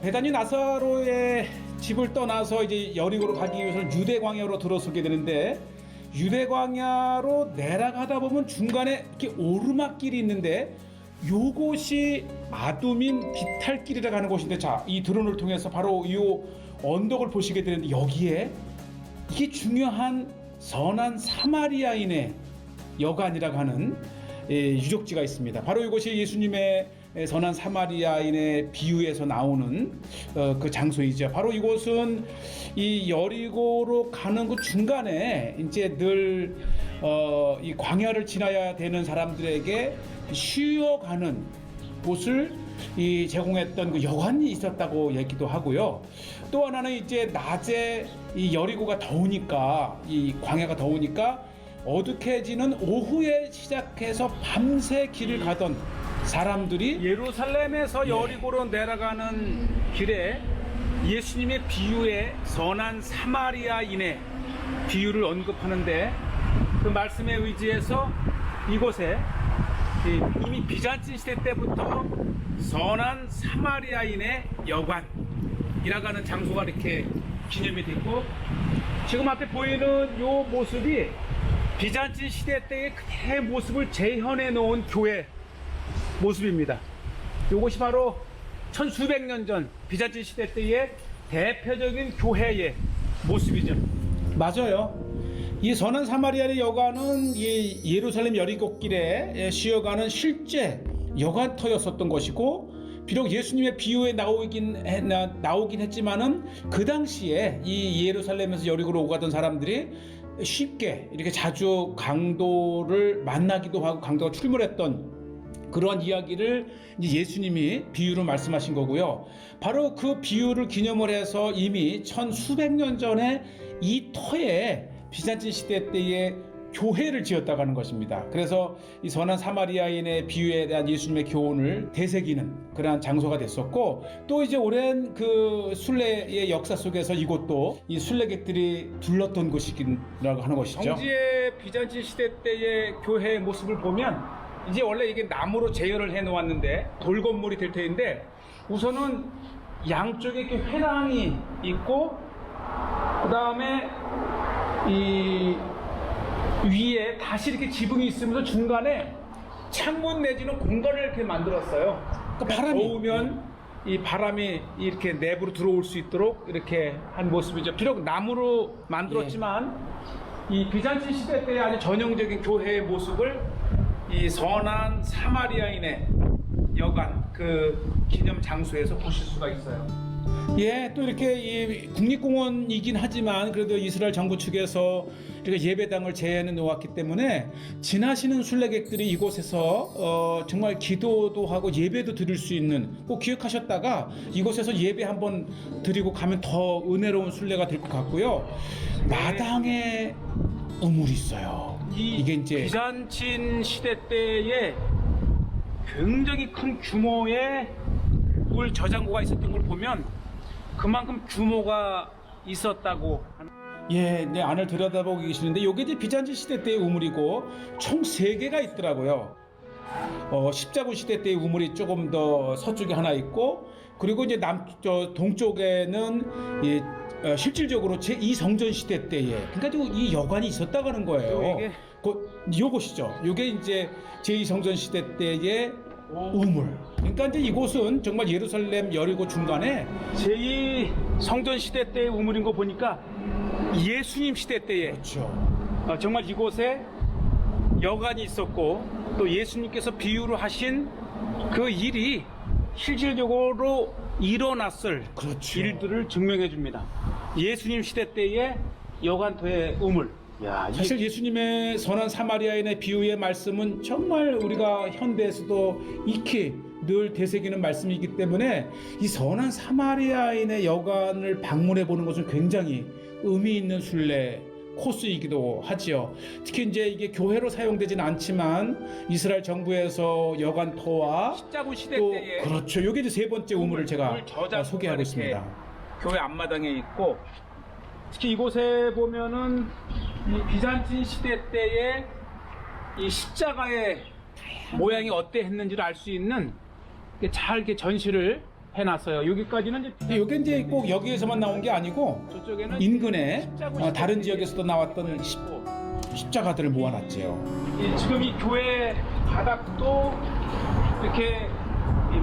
베다니 나사로의 집을 떠나서 이제 여리고로 가기 위해서 유대 광야로 들어서게 되는데, 유대 광야로 내려가다 보면 중간에 이렇게 오르막길이 있는데, 요곳이 아두민 비탈길이라고 하는 곳인데, 자, 이 드론을 통해서 바로 이 언덕을 보시게 되는데, 여기에 이게 중요한 선한 사마리아인의 여관이라고 하는 유적지가 있습니다. 바로 이곳이 예수님의 선한 사마리아인의 비유에서 나오는 그 장소이죠. 바로 이곳은 이 여리고로 가는 그 중간에 이제 늘 이 광야를 지나야 되는 사람들에게 쉬어가는 곳을 제공했던 그 여관이 있었다고 얘기도 하고요. 또 하나는 이제 낮에 이 여리고가 더우니까, 이 광야가 더우니까 어둑해지는 오후에 시작해서 밤새 길을 가던 사람들이 예루살렘에서 여리고로 내려가는 길에 예수님의 비유의 선한 사마리아인의 비유를 언급하는데, 그 말씀에 의지해서 이곳에 이미 비잔틴 시대 때부터 선한 사마리아인의 여관이라고 하는 장소가 이렇게 기념이 됐고, 지금 앞에 보이는 요 모습이 비잔틴 시대 때의 그대의 모습을 재현해 놓은 교회 모습입니다. 이것이 바로 천수백 년 전 비잔틴 시대 때의 대표적인 교회의 모습이죠. 맞아요. 이 선한 사마리아의 여관은 이 예루살렘 여리고길에 쉬어가는 실제 여관터였었던 것이고, 비록 예수님의 비유에 나오긴 했지만은 그 당시에 이 예루살렘에서 여리고로 오가던 사람들이 쉽게 이렇게 자주 강도를 만나기도 하고 강도가 출몰했던 그러한 이야기를 이제 예수님이 비유로 말씀하신 거고요. 바로 그 비유를 기념을 해서 이미 천수백 년 전에 이 터에 비잔틴 시대 때의 교회를 지었다고 하는 것입니다. 그래서 이 선한 사마리아인의 비유에 대한 예수님의 교훈을 되새기는 그러한 장소가 됐었고, 또 이제 오랜 그 순례의 역사 속에서 이곳도 이 순례객들이 둘렀던 곳이라고 하는 것이죠. 정지의 비잔틴 시대 때의 교회의 모습을 보면, 이제 원래 이게 나무로 제열을 해 놓았는데 돌 건물이 될 터인데, 우선은 양쪽에 이렇게 회랑이 있고, 그 다음에 이 위에 다시 이렇게 지붕이 있으면서 중간에 창문 내지는 공간을 이렇게 만들었어요. 그러니까 바람이 더우면 이 바람이 이렇게 내부로 들어올 수 있도록 이렇게 한 모습이죠. 비록 나무로 만들었지만 이 비잔틴 시대 때의 아주 전형적인 교회의 모습을 이 선한 사마리아인의 여관 그 기념 장소에서 보실 수가 있어요. 예, 또 이렇게 이 국립공원이긴 하지만 그래도 이스라엘 정부 측에서 이렇게 예배당을 제해해 놓았기 때문에 지나시는 순례객들이 이곳에서 정말 기도도 하고 예배도 드릴 수 있는, 꼭 기억하셨다가 이곳에서 예배 한번 드리고 가면 더 은혜로운 순례가 될 것 같고요. 마당에 우물이 있어요. 이게 이제 비잔틴 시대 때에 굉장히 큰 규모의 물 저장고가 있었던 걸 보면 그만큼 규모가 있었다고 하는. 예, 내 안을 들여다보고 계시는데 이게 이제 비잔틴 시대 때의 우물이고 총 3개가 있더라고요. 십자군 시대 때의 우물이 조금 더 서쪽에 하나 있고, 그리고 이제 동쪽에는 실질적으로 제2성전 시대 때에, 그러니까 이 여관이 있었다고 하는 거예요. 요것이죠. 요게 이제 제2성전 시대 때의 우물. 그러니까 이제 이곳은 정말 예루살렘 여리고 중간에 제2성전 시대 때의 우물인 거 보니까 예수님 시대 때에, 그렇죠. 정말 이곳에 여관이 있었고, 또 예수님께서 비유로 하신 그 일이 실질적으로 일어났을, 그렇죠. 일들을 증명해 줍니다. 예수님 시대 때의 여관터의 우물. 야, 사실 예수님의 선한 사마리아인의 비유의 말씀은 정말 우리가 현대에서도 익히 늘 되새기는 말씀이기 때문에 이 선한 사마리아인의 여관을 방문해 보는 것은 굉장히 의미 있는 순례 코스이기도 하지요. 특히 이제 이게 교회로 사용되지는 않지만 이스라엘 정부에서 여관터와 십자군 시대 또 때에, 그렇죠. 이게 이제 3번째 우물을 제가 소개하고 있습니다. 교회 앞마당에 있고, 특히 이곳에 보면은 이 비잔틴 시대 때의 이 십자가의 모양이 어땠는지를 알 수 있는 잘 이렇게 전시를 해놨어요. 여기까지는 이게 이제 꼭 여기에서만 나온 게 아니고 저쪽에는 인근에 다른 지역에서도 나왔던 십자가들을 모아놨지요. 지금 이 교회 바닥도 이렇게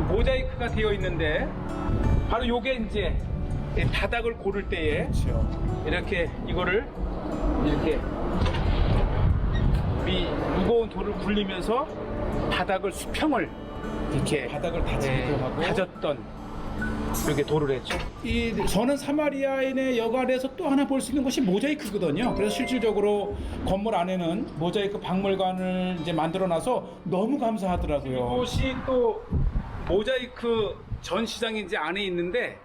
모자이크가 되어 있는데 바로 요게 이제 바닥을 고를 때에 그렇죠. 이렇게 이거를 이렇게 무거운 돌을 굴리면서 바닥을 수평을 이렇게 바닥을 다졌던 이렇게 돌을 했죠. 이 저는 사마리아인의 여관에서 또 하나 볼 수 있는 것이 모자이크거든요. 그래서 실질적으로 건물 안에는 모자이크 박물관을 이제 만들어놔서 너무 감사하더라고요. 이곳이 또 모자이크 전시장이 이제 안에 있는데,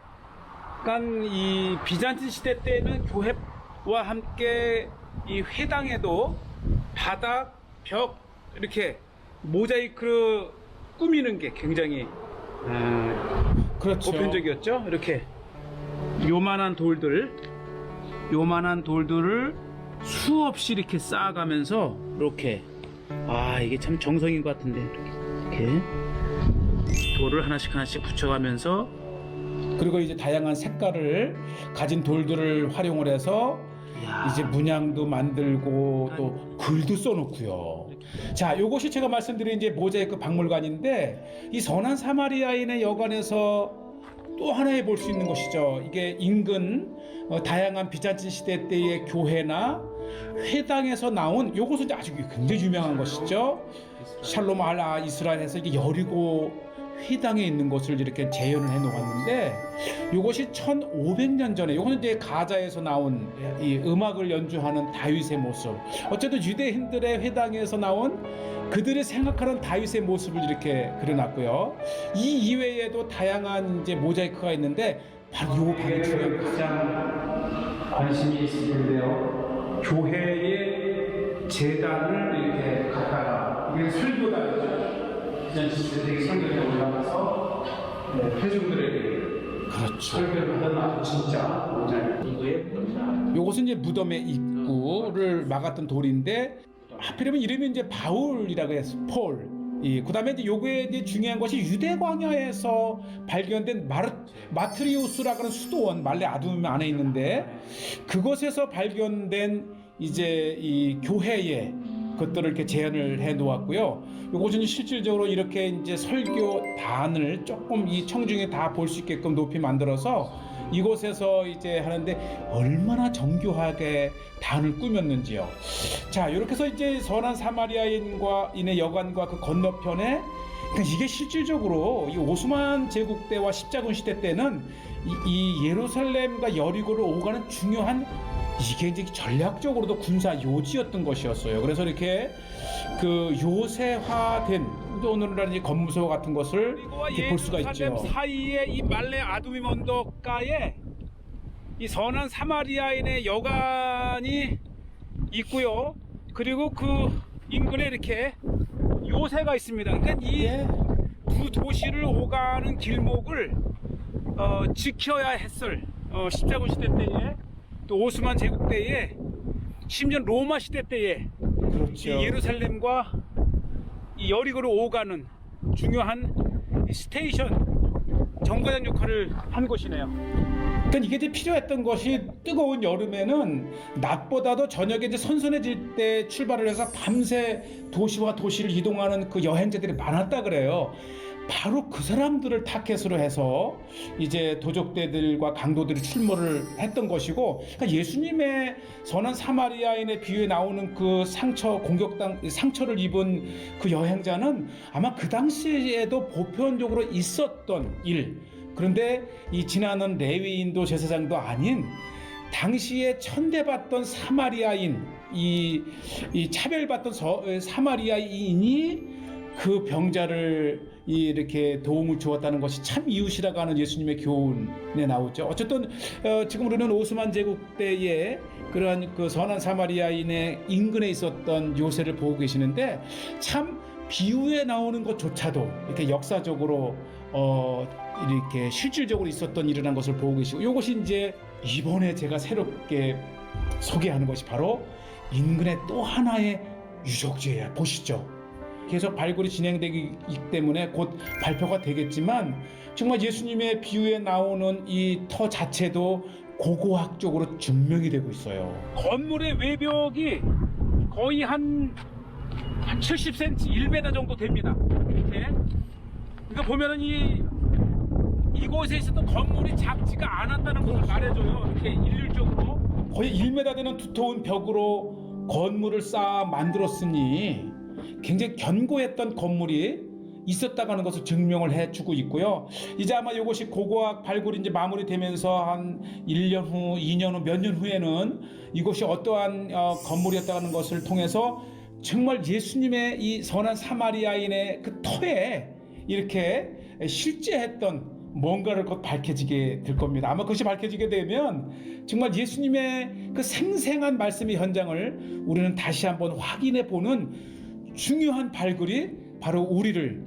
약간 이 비잔틴 시대 때는 교회와 함께 이 회당에도 바닥, 벽 이렇게 모자이크로 꾸미는 게 굉장히 그렇죠. 보편적이었죠. 이렇게 요만한 돌들을 수없이 이렇게 쌓아가면서 이렇게 이게 참 정성인 것 같은데 이렇게 돌을 하나씩 붙여가면서 그리고 이제 다양한 색깔을 가진 돌들을 활용을 해서 이제 문양도 만들고 또 글도 써놓고요. 자, 이것이 제가 말씀드린 이제 모자이크 박물관인데, 이 선한 사마리아인의 여관에서 또 하나에 볼 수 있는 것이죠. 이게 인근 다양한 비잔틴 시대 때의 교회나 회당에서 나온 요것은 아주 굉장히 유명한 것이죠. 샬롬 알라 이스라엘에서 이게 여리고 회당에 있는 것을 이렇게 재현을 해 놓았는데, 이것이 1500년 전에, 이거는 이제 가자에서 나온 이 음악을 연주하는 다윗의 모습. 어쨌든 유대인들의 회당에서 나온 그들이 생각하는 다윗의 모습을 이렇게 그려놨고요. 이 이외에도 다양한 이제 모자이크가 있는데, 바로 요 방이 중요한 가장 관심이 있을 텐데요. 교회의 제단을 이렇게 갖다가, 이게 설교단이죠. 비잔틴 성경에 올라가서 회중들에게 그렇죠. 설교를 하던 아주 진짜 모자이크의 겁니다. 요것은 이제 무덤의 입구를 막았던 돌인데, 하필이면 이름이 이제 바울이라고 해서 폴. 그다음에 이제 요게 이제 중요한 것이 유대 광야에서 발견된 마트리우스라고 하는 수도원, 말레 아두임 안에 있는데, 그곳에서 발견된 이제 이 교회의 것들을 이렇게 재현을 해 놓았고요. 요것은 실질적으로 이렇게 이제 설교단을 조금 이 청중이 다 볼 수 있게끔 높이 만들어서 이곳에서 이제 하는데 얼마나 정교하게 단을 꾸몄는지요. 자, 이렇게 해서 이제 선한 사마리아인의 여관과 그 건너편에, 그러니까 이게 실질적으로 이 오스만 제국 때와 십자군 시대 때는 이 예루살렘과 여리고를 오가는 중요한, 이게 이제 전략적으로도 군사 요지였던 것이었어요. 그래서 이렇게 그 요새화된 오늘날 이제 건무소 같은 것을 이렇게 볼 수가 있죠. 사이에 이 말레 아두밈 언덕가에 이 선한 사마리아인의 여관이 있고요. 그리고 그 인근에 이렇게 요새가 있습니다. 그러니까 이 두 도시를 오가는 길목을 지켜야 했을 십자군 시대 때에, 또 오스만 제국 때에, 심지어 로마 시대 때에 그렇죠. 이 예루살렘과 이 여리고를 오가는 중요한 스테이션 정거장 역할을 한 곳이네요. 그러니까 이게 이제 필요했던 것이, 뜨거운 여름에는 낮보다도 저녁에 이제 선선해질 때 출발을 해서 밤새 도시와 도시를 이동하는 그 여행자들이 많았다 그래요. 바로 그 사람들을 타겟으로 해서 이제 도적대들과 강도들이 출몰을 했던 것이고, 그러니까 예수님의 선한 사마리아인의 비유에 나오는 그 상처를 입은 그 여행자는 아마 그 당시에도 보편적으로 있었던 일. 그런데 이 지나는 레위인도 제사장도 아닌 당시에 천대받던 사마리아인, 이 차별받던 사마리아인이 그 병자를 이렇게 도움을 주었다는 것이 참 이웃이라고 하는 예수님의 교훈에 나오죠. 어쨌든 지금 우리는 오스만 제국 때에 그러한 그 선한 사마리아인의 인근에 있었던 요새를 보고 계시는데, 참 비유에 나오는 것조차도 이렇게 역사적으로 이렇게 실질적으로 있었던 일이라는 것을 보고 계시고, 이것이 이제 이번에 제가 새롭게 소개하는 것이 바로 인근의 또 하나의 유적지예요. 보시죠. 계속 발굴이 진행되기 때문에 곧 발표가 되겠지만 정말 예수님의 비유에 나오는 이 터 자체도 고고학적으로 증명이 되고 있어요. 건물의 외벽이 거의 한 70cm, 1m 정도 됩니다. 이렇게. 그러니까 보면은 이곳에 있었던 건물이 작지가 않았다는 것을 말해줘요. 이렇게 일률적으로 거의 1m 되는 두터운 벽으로 건물을 쌓아 만들었으니 굉장히 견고했던 건물이 있었다는 것을 증명을 해주고 있고요. 이제 아마 이것이 고고학 발굴이 이제 마무리되면서 한 1년 후, 2년 후, 몇 년 후에는 이것이 어떠한 건물이었다는 것을 통해서 정말 예수님의 이 선한 사마리아인의 그 터에 이렇게 실제했던 뭔가를 곧 밝혀지게 될 겁니다. 아마 그것이 밝혀지게 되면 정말 예수님의 그 생생한 말씀의 현장을 우리는 다시 한번 확인해 보는 중요한 발굴이 바로 우리를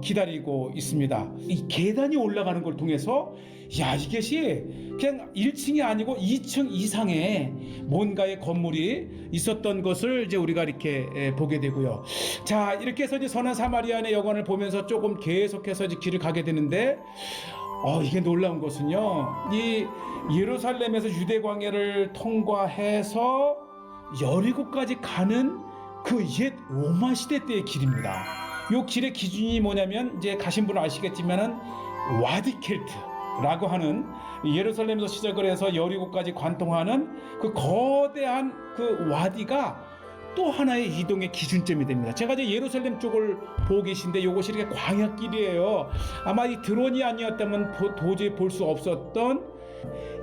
기다리고 있습니다. 이 계단이 올라가는 걸 통해서 야, 이것이 그냥 1층이 아니고 2층 이상의 뭔가의 건물이 있었던 것을 이제 우리가 이렇게 보게 되고요. 자, 이렇게 해서 이제 선한 사마리아인의 여관을 보면서 조금 계속해서 이제 길을 가게 되는데 이게 놀라운 것은요. 이 예루살렘에서 유대 광야를 통과해서 여리고까지 가는 그 옛 로마 시대 때의 길입니다. 이 길의 기준이 뭐냐면 이제 가신 분은 아시겠지만은 와디켈트라고 하는 예루살렘에서 시작을 해서 여리고까지 관통하는 그 거대한 그 와디가 또 하나의 이동의 기준점이 됩니다. 제가 이제 예루살렘 쪽을 보고 계신데 이것이 이렇게 광야길이에요. 아마 이 드론이 아니었다면 도저히 볼 수 없었던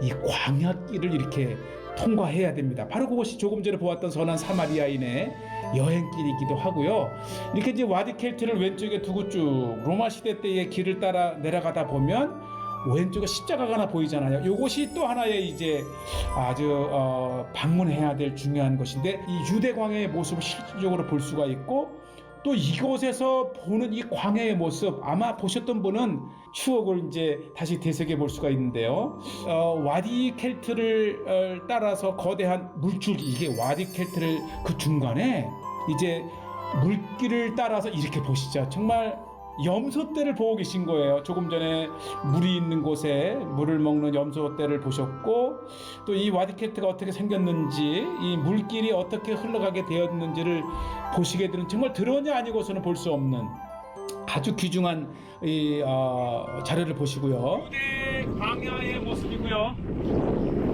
이 광야길을 이렇게 통과해야 됩니다. 바로 그것이 조금 전에 보았던 선한 사마리아인의 여행길이기도 하고요. 이렇게 이제 와디켈트를 왼쪽에 두고 쭉 로마 시대 때의 길을 따라 내려가다 보면 왼쪽에 십자가가 하나 보이잖아요. 이것이 또 하나의 이제 아주 방문해야 될 중요한 것인데 이 유대 광야의 모습을 실질적으로 볼 수가 있고 또 이곳에서 보는 이 광야의 모습 아마 보셨던 분은 추억을 이제 다시 되새겨 볼 수가 있는데요. 와디켈트를 따라서 거대한 물줄기 이게 와디켈트를 그 중간에 이제 물길을 따라서 이렇게 보시죠. 정말 염소떼를 보고 계신 거예요. 조금 전에 물이 있는 곳에 물을 먹는 염소떼를 보셨고 또 이 와디켈트가 어떻게 생겼는지 이 물길이 어떻게 흘러가게 되었는지를 보시게 되는 정말 드론이 아니고서는 볼 수 없는 아주 귀중한 이 자료를 보시고요. 유대 광야의 모습이고요.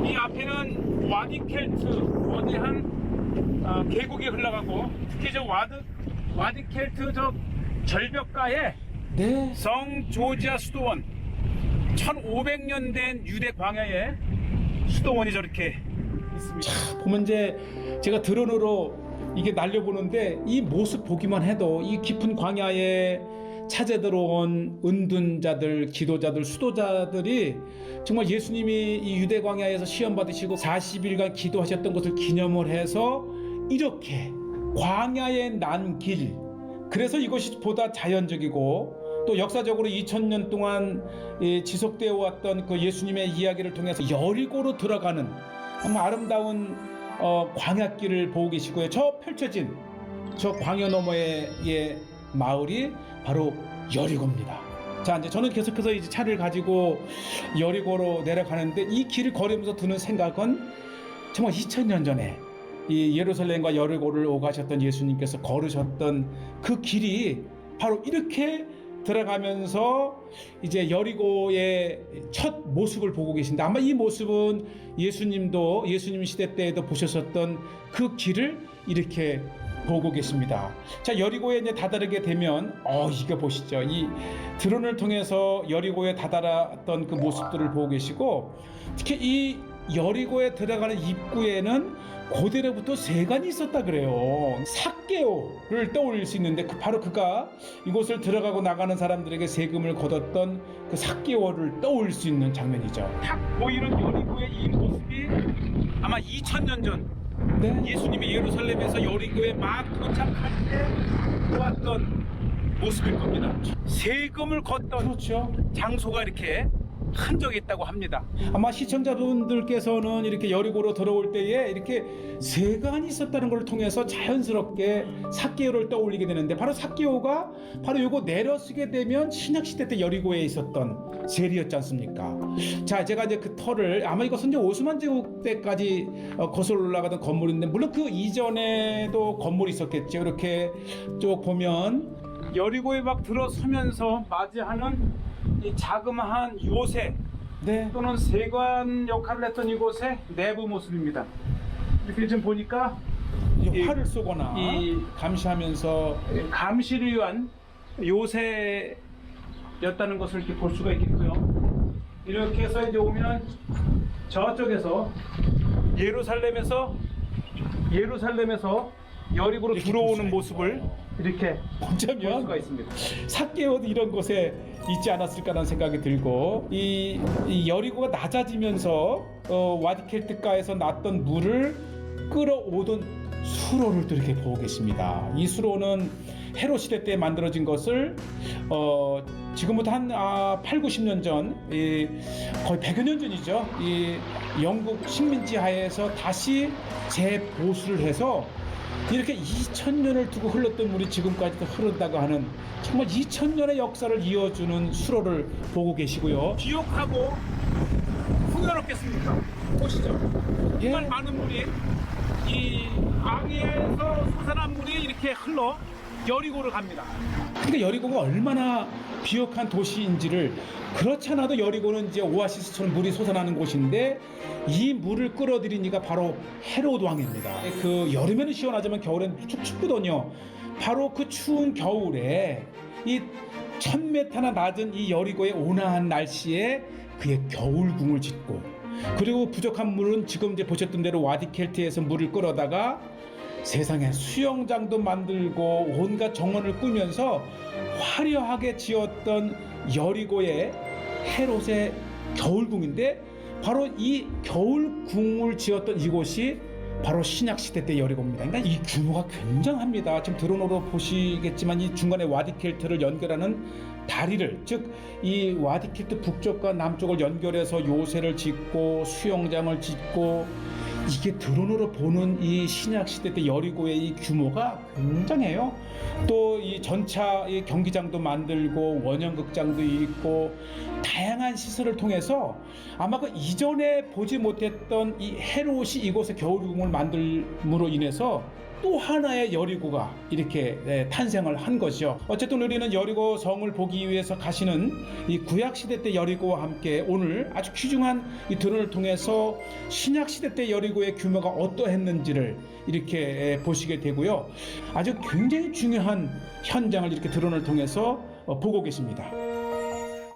이 앞에는 와디켈트 거대한 계곡이 흘러가고 특히 저 와디켈트 저 절벽가에 네. 성 조지아 수도원 1500년 된 유대 광야의 수도원이 저렇게 있습니다. 자, 보면 이제 제가 드론으로 이게 날려보는데 이 모습 보기만 해도 이 깊은 광야에 찾아 들어온 은둔자들, 기도자들, 수도자들이 정말 예수님이 이 유대 광야에서 시험 받으시고 40일간 기도하셨던 것을 기념을 해서 이렇게 광야에 난 길, 그래서 이것이 보다 자연적이고 또 역사적으로 2000년 동안 지속되어 왔던 그 예수님의 이야기를 통해서 여리고로 들어가는 정말 아름다운 광야길을 보고 계시고요. 저 펼쳐진 저 광야 너머의 마을이 바로 여리고입니다. 자, 이제 저는 계속해서 이제 차를 가지고 여리고로 내려가는데 이 길을 걸으면서 드는 생각은 정말 2000년 전에 이 예루살렘과 여리고를 오가셨던 예수님께서 걸으셨던 그 길이 바로 이렇게 들어가면서 이제 여리고의 첫 모습을 보고 계신데 아마 이 모습은 예수님도 예수님 시대 때에도 보셨었던 그 길을 이렇게 보고 계십니다. 자, 여리고에 이제 다다르게 되면 이거 보시죠. 이 드론을 통해서 여리고에 다다랐던 그 모습들을 보고 계시고 특히 이 여리고에 들어가는 입구에는 고대로부터 세관이 있었다 그래요. 삭개오를 떠올릴 수 있는데 바로 그가 이곳을 들어가고 나가는 사람들에게 세금을 걷었던 그 삭개오를 떠올릴 수 있는 장면이죠. 탁 보이는 여리고의 이 모습이 아마 2000년 전 네? 예수님이 예루살렘에서 여리고에 막 도착할 때 보았던 모습일 겁니다. 세금을 걷던 그렇죠. 장소가 이렇게 흔적이 있다고 합니다. 아마 시청자분들께서는 이렇게 여리고로 들어올 때에 이렇게 세관이 있었다는 걸 통해서 자연스럽게 삭개오를 떠올리게 되는데, 바로 삭개오가 바로 요거 내려쓰게 되면 신약시대 때 여리고에 있었던 세리였지 않습니까? 자, 제가 이제 그 터를, 아마 이것은 이제 오스만 제국 때까지 거슬러 올라가던 건물인데, 물론 그 이전에도 건물이 있었겠죠. 이렇게 쭉 보면 여리고에 막 들어서면서 맞이하는 이 자그마한 요새, 네, 또는 세관 역할을 했던 이곳의 내부 모습입니다. 이렇게 지금 보니까 활을 쏘거나 감시하면서 감시를 위한 요새였다는 것을 이렇게 볼 수가 있겠고요. 이렇게 해서 이제 오면 저쪽에서 예루살렘에서 여리고로 들어오는 모습을 이렇게 볼 수가 있습니다. 삭개오도 이런 곳에 있지 않았을까라는 생각이 들고, 이 여리고가 낮아지면서 와디켈트가에서 났던 물을 끌어오던 수로를 또 이렇게 보고 계십니다. 이 수로는 헤롯 시대 때 만들어진 것을 지금부터 한 8, 90년 전, 거의 100여 년 전이죠. 이 영국 식민지 하에서 다시 재보수를 해서 이렇게 2000년을 두고 흘렀던 물이 지금까지도 흐른다고 하는, 정말 2000년의 역사를 이어주는 수로를 보고 계시고요. 비옥하고 풍요롭겠습니까? 보시죠. 정말 많은 물이, 이 광야에서 솟아난 물이 이렇게 흘러 여리고를 갑니다. 근데 여리고가 얼마나 비옥한 도시인지를, 그렇지 않아도 여리고는 이제 오아시스처럼 물이 솟아나는 곳인데, 이 물을 끌어들인 이가 바로 헤롯 왕입니다. 그 여름에는 시원하지만 겨울에는 축 춥거든요. 바로 그 추운 겨울에 이 1000m나 낮은 이 여리고의 온화한 날씨에 그의 겨울궁을 짓고, 그리고 부족한 물은 지금 이제 보셨던 대로 와디켈트에서 물을 끌어다가 세상에 수영장도 만들고 온갖 정원을 꾸면서 화려하게 지었던 여리고의 헤롯의 겨울궁인데, 바로 이 겨울궁을 지었던 이곳이 바로 신약시대 때 여리고입니다. 그러니까 이 규모가 굉장합니다. 지금 드론으로 보시겠지만 이 중간에 와디켈트를 연결하는 다리를, 즉 이 와디켈트 북쪽과 남쪽을 연결해서 요새를 짓고 수영장을 짓고, 이게 드론으로 보는 이 신약시대 때 여리고의 이 규모가 굉장해요. 또 이 전차 이 경기장도 만들고 원형극장도 있고 다양한 시설을 통해서 아마 그 이전에 보지 못했던 이 헤롯이 이곳에 겨울궁을 만들므로 인해서 또 하나의 여리고가 이렇게 탄생을 한 것이죠. 어쨌든 우리는 여리고 성을 보기 위해서 가시는 이 구약시대 때 여리고와 함께 오늘 아주 귀중한 이 드론을 통해서 신약시대 때 여리고의 규모가 어떠했는지를 이렇게 보시게 되고요. 아주 굉장히 중요한 현장을 이렇게 드론을 통해서 보고 계십니다.